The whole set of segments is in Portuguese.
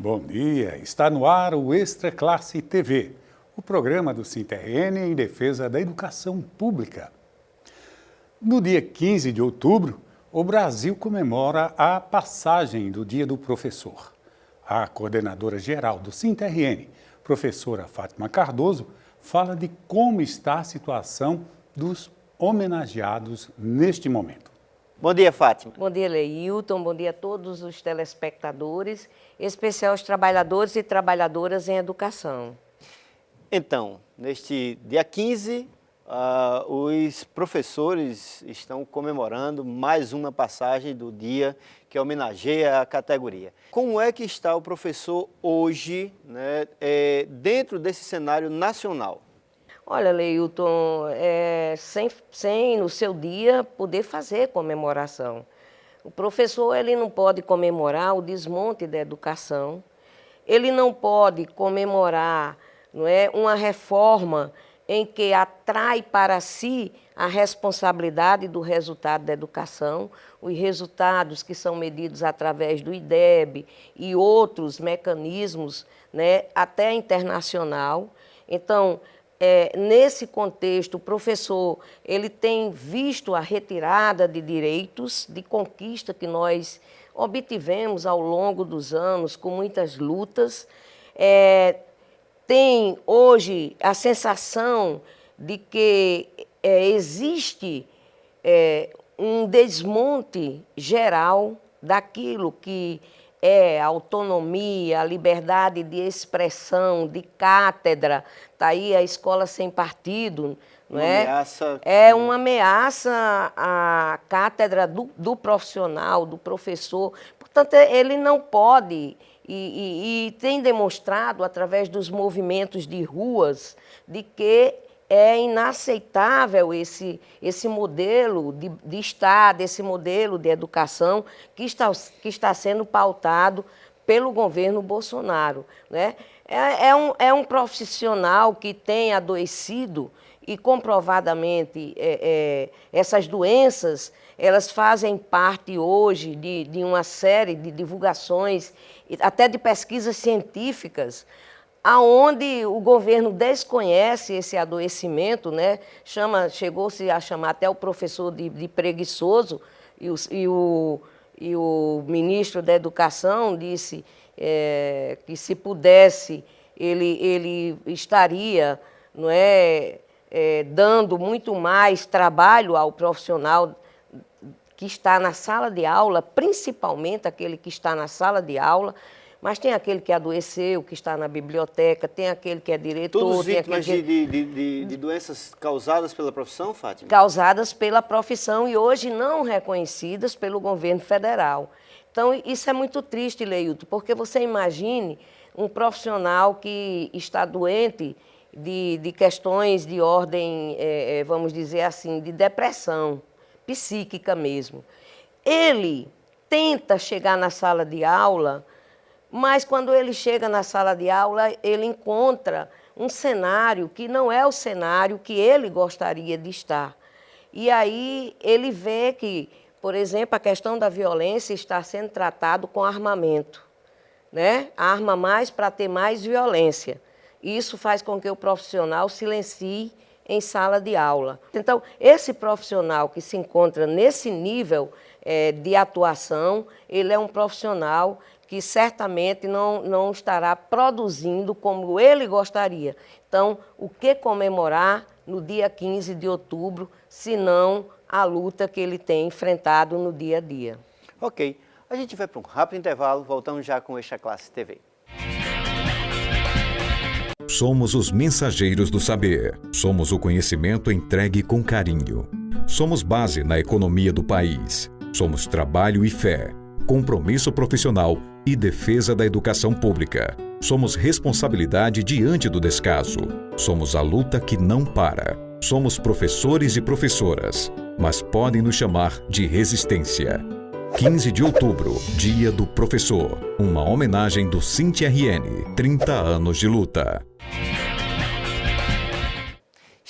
Bom dia, está no ar o Extra Classe TV, o programa do SINTRN em defesa da educação pública. No dia 15 de outubro, o Brasil comemora a passagem do Dia do Professor. A coordenadora geral do SINTRN, professora Fátima Cardoso, fala de como está a situação dos homenageados neste momento. Bom dia, Fátima. Bom dia, Leilton. Bom dia a todos os telespectadores, em especial os trabalhadores e trabalhadoras em educação. Então, neste dia 15, os professores estão comemorando mais uma passagem do dia que homenageia a categoria. Como é que está o professor hoje, né, dentro desse cenário nacional? Olha, Leilton, sem no seu dia poder fazer comemoração. O professor ele não pode comemorar o desmonte da educação, ele não pode comemorar, não é, uma reforma em que atrai para si a responsabilidade do resultado da educação, os resultados que são medidos através do IDEB e outros mecanismos, né, até internacional. Então, nesse contexto, o professor ele tem visto a retirada de direitos, de conquista que nós obtivemos ao longo dos anos, com muitas lutas. Tem hoje a sensação de que existe um desmonte geral daquilo que é a autonomia, a liberdade de expressão, de cátedra. Está aí a escola sem partido, não é? É uma ameaça à cátedra do profissional, do professor. Portanto, ele não pode, e tem demonstrado através dos movimentos de ruas, de que é inaceitável esse modelo de Estado, esse modelo de educação que está sendo pautado pelo governo Bolsonaro, né? É um profissional que tem adoecido e comprovadamente essas doenças, elas fazem parte hoje de uma série de divulgações, até de pesquisas científicas, aonde o governo desconhece esse adoecimento, né? Chegou-se a chamar até o professor de preguiçoso, e o ministro da Educação disse que se pudesse, ele estaria, não é, dando muito mais trabalho ao profissional que está na sala de aula, principalmente aquele que está na sala de aula. Mas tem aquele que adoeceu, que está na biblioteca, tem aquele que é diretor... Todos vítimas de doenças causadas pela profissão, Fátima? Causadas pela profissão e hoje não reconhecidas pelo governo federal. Então, isso é muito triste, Leilton, porque você imagine um profissional que está doente de questões de ordem, vamos dizer assim, de depressão psíquica mesmo. Ele tenta chegar na sala de aula, mas quando ele chega na sala de aula, ele encontra um cenário que não é o cenário que ele gostaria de estar. E aí ele vê que, por exemplo, a questão da violência está sendo tratado com armamento, né? Arma mais para ter mais violência. Isso faz com que o profissional silencie em sala de aula. Então, esse profissional que se encontra nesse nível de atuação, ele é um profissional que certamente não estará produzindo como ele gostaria. Então, o que comemorar no dia 15 de outubro, se não a luta que ele tem enfrentado no dia a dia? Ok, a gente vai para um rápido intervalo, voltamos já com Extra Classe TV. Somos os mensageiros do saber. Somos o conhecimento entregue com carinho. Somos base na economia do país. Somos trabalho e fé, compromisso profissional e defesa da educação pública. Somos responsabilidade diante do descaso. Somos a luta que não para. Somos professores e professoras, mas podem nos chamar de resistência. 15 de outubro, Dia do Professor. Uma homenagem do SINTRN, 30 anos de luta.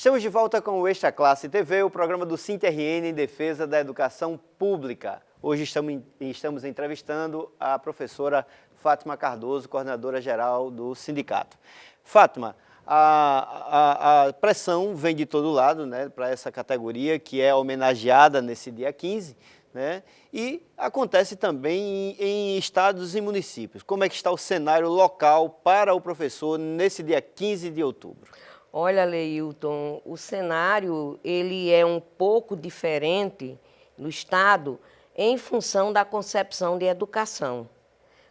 Estamos de volta com o Extra Classe TV, o programa do SINTRN em defesa da educação pública. Hoje estamos entrevistando a professora Fátima Cardoso, coordenadora geral do sindicato. Fátima, a pressão vem de todo lado, né, para essa categoria que é homenageada nesse dia 15, né, e acontece também em estados e municípios. Como é que está o cenário local para o professor nesse dia 15 de outubro? Olha, Leilton, o cenário ele é um pouco diferente no estado em função da concepção de educação.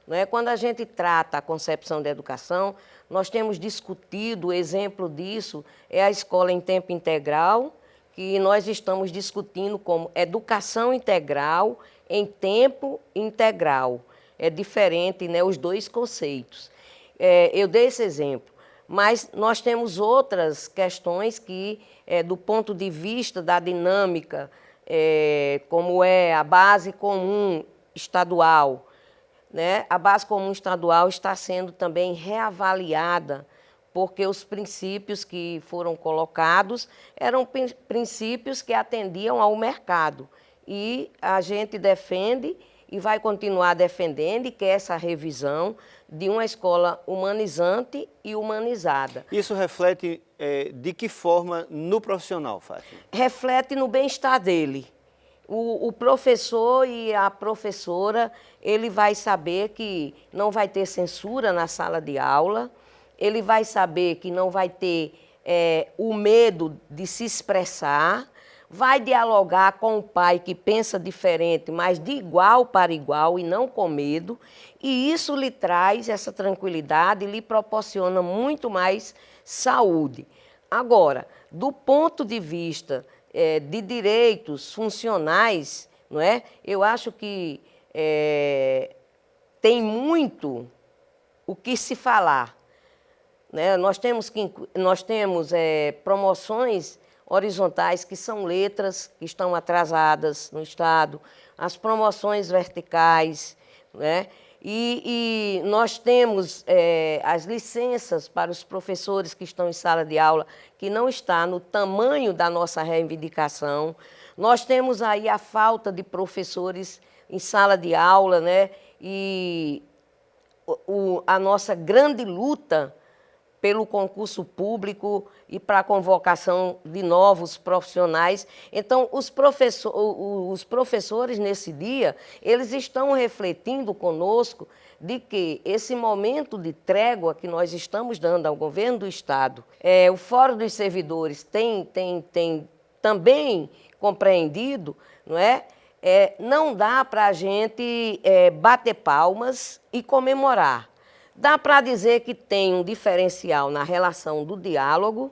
Não é? Quando a gente trata a concepção de educação, nós temos discutido, o exemplo disso é a escola em tempo integral, que nós estamos discutindo como educação integral em tempo integral. É diferente, né, os dois conceitos. Eu dei esse exemplo, mas nós temos outras questões que, do ponto de vista da dinâmica, como é a base comum estadual, né? A base comum estadual está sendo também reavaliada, porque os princípios que foram colocados eram princípios que atendiam ao mercado. E a gente defende e vai continuar defendendo e quer essa revisão de uma escola humanizante e humanizada. Isso reflete de que forma no profissional, Fátima? Reflete no bem-estar dele. O professor e a professora, ele vai saber que não vai ter censura na sala de aula, ele vai saber que não vai ter o medo de se expressar, vai dialogar com o pai que pensa diferente, mas de igual para igual e não com medo, e isso lhe traz essa tranquilidade e lhe proporciona muito mais saúde. Agora, do ponto de vista de direitos funcionais, não é? Eu acho que tem muito o que se falar, né? Nós temos promoções horizontais que são letras que estão atrasadas no estado, as promoções verticais, né? E nós temos as licenças para os professores que estão em sala de aula, que não está no tamanho da nossa reivindicação. Nós temos aí a falta de professores em sala de aula, né? E a nossa grande luta pelo concurso público e para a convocação de novos profissionais. Então, os professores, nesse dia, eles estão refletindo conosco de que esse momento de trégua que nós estamos dando ao governo do Estado, o Fórum dos Servidores tem também compreendido, não é? Não dá para a gente bater palmas e comemorar. Dá para dizer que tem um diferencial na relação do diálogo,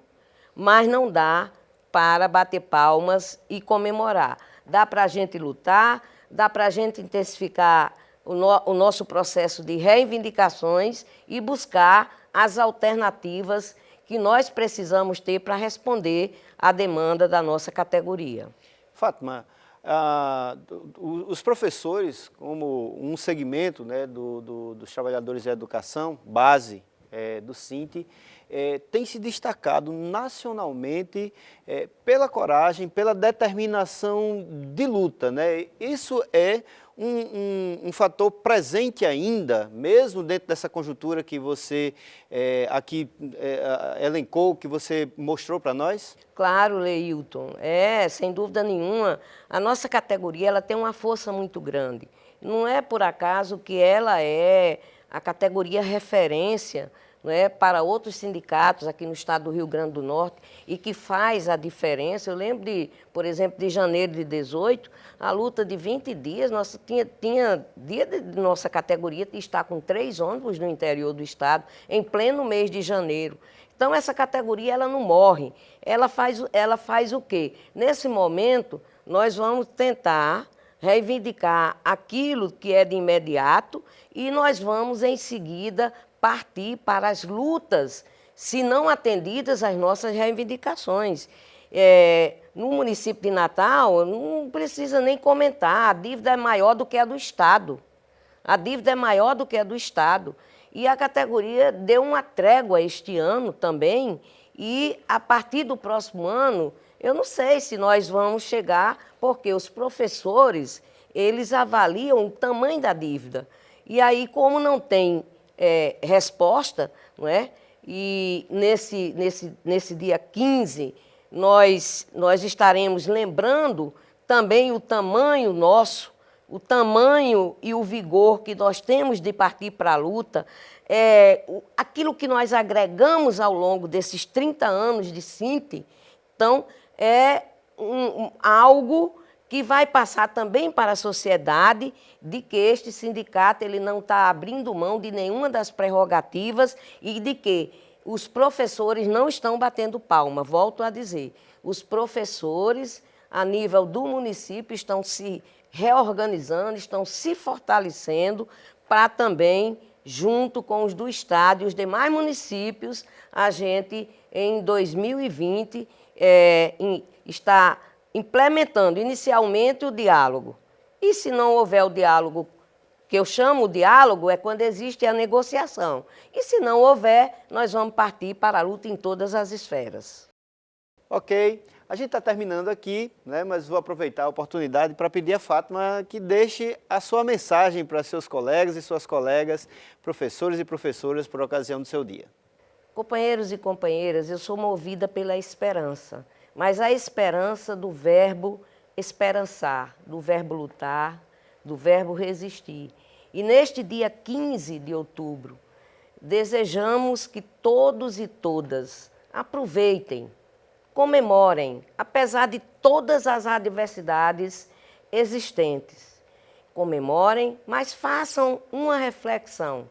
mas não dá para bater palmas e comemorar. Dá para a gente lutar, dá para a gente intensificar o nosso processo de reivindicações e buscar as alternativas que nós precisamos ter para responder à demanda da nossa categoria. Fátima, os professores, como um segmento, né, dos trabalhadores da educação, base do SINT, tem se destacado nacionalmente pela coragem, pela determinação de luta, né? Isso é um fator presente ainda, mesmo dentro dessa conjuntura que você aqui elencou, que você mostrou para nós? Claro, Leilton, sem dúvida nenhuma. A nossa categoria ela tem uma força muito grande. Não é por acaso que ela é a categoria referência, não é, para outros sindicatos aqui no estado do Rio Grande do Norte e que faz a diferença. Eu lembro, por exemplo, de janeiro de 18, a luta de 20 dias, tinha dia de nossa categoria estar com 3 ônibus no interior do estado, em pleno mês de janeiro. Então, essa categoria ela não morre, ela faz o quê? Nesse momento, nós vamos tentar reivindicar aquilo que é de imediato e nós vamos, em seguida, partir para as lutas, se não atendidas às nossas reivindicações. No município de Natal, não precisa nem comentar, a dívida é maior do que a do Estado. A dívida é maior do que a do Estado. E a categoria deu uma trégua este ano também E a partir do próximo ano, eu não sei se nós vamos chegar, porque os professores, eles avaliam o tamanho da dívida. E aí, como não tem resposta, não é? E nesse dia 15, nós estaremos lembrando também o tamanho nosso, o tamanho e o vigor que nós temos de partir para a luta, aquilo que nós agregamos ao longo desses 30 anos de Sinte. Então, é algo que vai passar também para a sociedade, de que este sindicato ele não está abrindo mão de nenhuma das prerrogativas e de que os professores não estão batendo palma. Volto a dizer, os professores, a nível do município, estão se reorganizando, estão se fortalecendo para também, junto com os do estado e os demais municípios, a gente, em 2020, está implementando inicialmente o diálogo. E se não houver o diálogo, que eu chamo de diálogo, é quando existe a negociação. E se não houver, nós vamos partir para a luta em todas as esferas. Ok, a gente está terminando aqui, né, mas vou aproveitar a oportunidade para pedir a Fátima que deixe a sua mensagem para seus colegas e suas colegas, professores e professoras, por ocasião do seu dia. Companheiros e companheiras, eu sou movida pela esperança, mas a esperança do verbo esperançar, do verbo lutar, do verbo resistir. E neste dia 15 de outubro, desejamos que todos e todas aproveitem, comemorem, apesar de todas as adversidades existentes. Comemorem, mas façam uma reflexão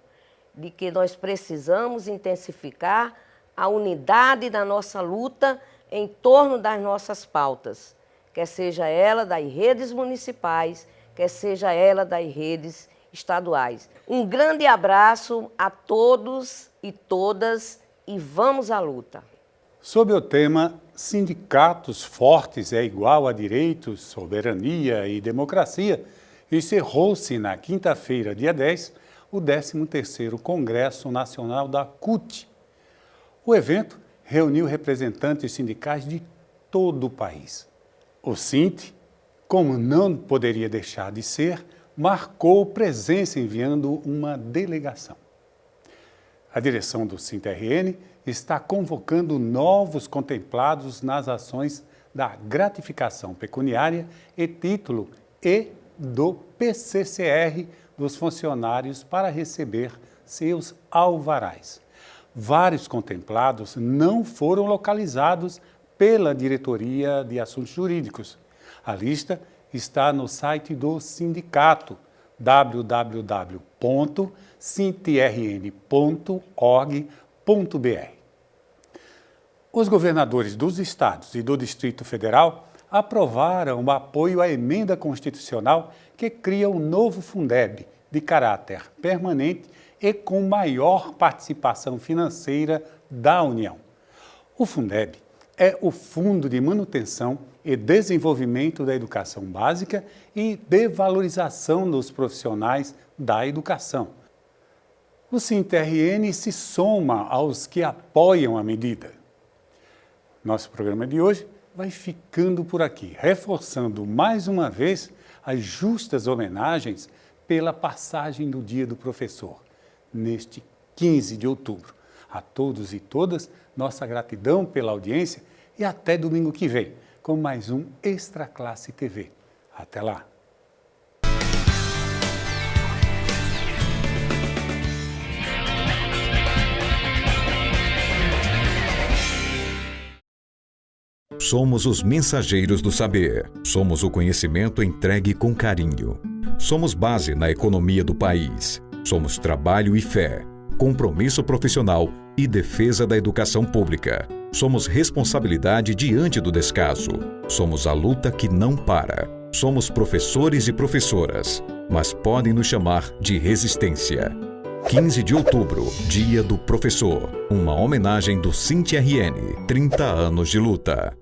de que nós precisamos intensificar a unidade da nossa luta em torno das nossas pautas, quer seja ela das redes municipais, quer seja ela das redes estaduais. Um grande abraço a todos e todas e vamos à luta. Sob o tema Sindicatos Fortes é igual a direitos, soberania e democracia, encerrou-se na quinta-feira, dia 10, o 13º Congresso Nacional da CUT. O evento reuniu representantes sindicais de todo o país. O Sinte, como não poderia deixar de ser, marcou presença enviando uma delegação. A direção do Sinte-RN está convocando novos contemplados nas ações da gratificação pecuniária e título e do PCCR dos funcionários para receber seus alvarás. Vários contemplados não foram localizados pela Diretoria de Assuntos Jurídicos. A lista está no site do sindicato, www.sinterrn.org.br. Os governadores dos estados e do Distrito Federal aprovaram o apoio à emenda constitucional que cria um novo Fundeb de caráter permanente e com maior participação financeira da União. O Fundeb é o Fundo de Manutenção e Desenvolvimento da Educação Básica e de Valorização dos Profissionais da Educação. O Sinte-RN se soma aos que apoiam a medida. Nosso programa de hoje vai ficando por aqui, reforçando mais uma vez as justas homenagens pela passagem do Dia do Professor, neste 15 de outubro. A todos e todas, nossa gratidão pela audiência e até domingo que vem, com mais um Extra Classe TV. Até lá! Somos os mensageiros do saber. Somos o conhecimento entregue com carinho. Somos base na economia do país. Somos trabalho e fé, compromisso profissional e defesa da educação pública. Somos responsabilidade diante do descaso. Somos a luta que não para. Somos professores e professoras, mas podem nos chamar de resistência. 15 de outubro, Dia do Professor. Uma homenagem do Sinte-RN. 30 anos de luta.